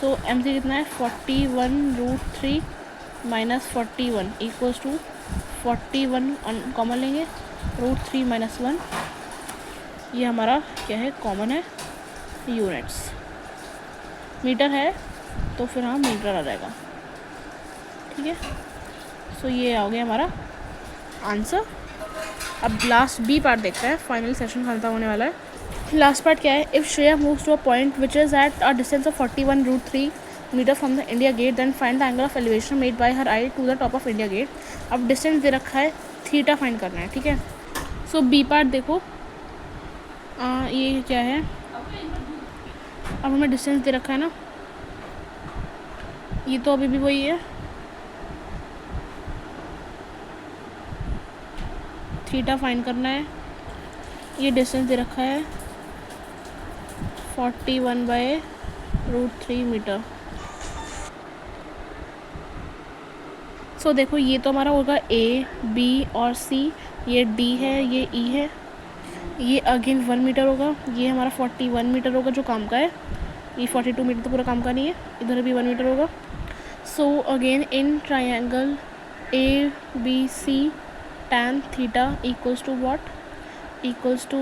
सो एम सी कितना है 41√3 माइनस 41 इक्वल्स टू 41 कॉमन लेंगे, √3 माइनस 1, ये हमारा क्या है कॉमन है, यूनिट्स। मीटर है तो फिर हाँ मीटर आ जाएगा, ठीक है। सो ये आ गया हमारा आंसर। अब लास्ट बी पार्ट देखते हैं, फाइनल सेशन खत्म होने वाला है। लास्ट पार्ट क्या है, if Shreya moves to a point which is at a distance of 41√3 metre from the India Gate, then find the angle of elevation made by her eye to the top of India Gate. अब डिस्टेंस दे रखा है, थीटा फाइंड करना है, ठीक है। सो बी पार्ट देखो, ये क्या है, अब हमें डिस्टेंस दे रखा है ना, ये तो अभी भी वही है, थीटा फाइंड करना है। ये डिस्टेंस दे रखा है 41/√3 मीटर। सो देखो ये तो हमारा होगा ए, बी और सी, ये डी है, ये ई है, ये अगेन 1 मीटर होगा, ये हमारा 41 मीटर होगा जो काम का है, ये 42 मीटर तो पूरा काम का नहीं है, इधर भी 1 मीटर होगा। So again in triangle A B C tan theta equals to what, equals to,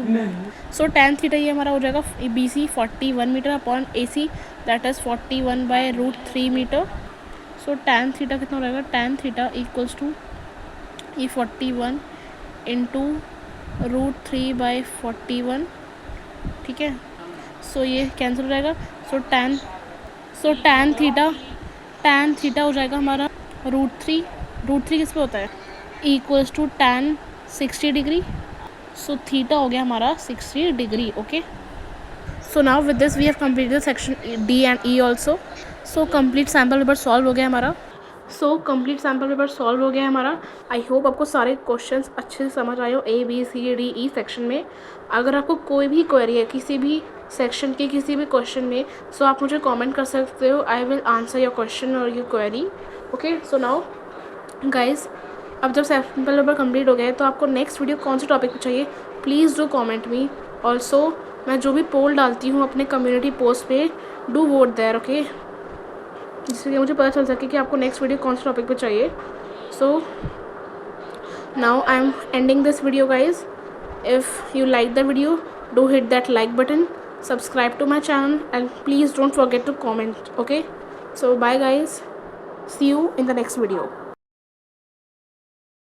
so tan theta ये हमारा हो जाएगा B C 41 metre upon A C that is 41/√3 metre. So tan theta कितना हो जाएगा, tan थीटा इक्वल्स टू ये 41 इंटू √3/41, ठीक है। सो ये कैंसिल हो जाएगा। सो tan थीटा हो जाएगा हमारा √3 किस पे होता है, equals to tan 60 degree. So theta हो गया हमारा 60 degree, okay. So now with this we have completed section D and E also. So complete sample paper solve हो गया हमारा। आई होप आपको सारे क्वेश्चंस अच्छे से समझ आए हो, A B C D E section में। अगर आपको कोई भी क्वेरी है किसी भी सेक्शन के किसी भी क्वेश्चन में, सो आप मुझे कमेंट कर सकते हो, I will answer your question और your query, okay. So now guys, अब जब सैम्पल पेपर कंप्लीट हो गया है तो आपको नेक्स्ट वीडियो कौन से टॉपिक पे चाहिए, please do comment me. Also मैं जो भी पोल डालती हूँ अपने कम्युनिटी पोस्ट पे, डू वोट देयर, ओके, जिससे कि मुझे पता चल सके कि आपको नेक्स्ट वीडियो कौन से टॉपिक पे चाहिए। So now I am ending this video guys. If you like the video, do hit that like button, subscribe to my channel, and please don't forget to comment, okay? So bye guys, see you in the next video.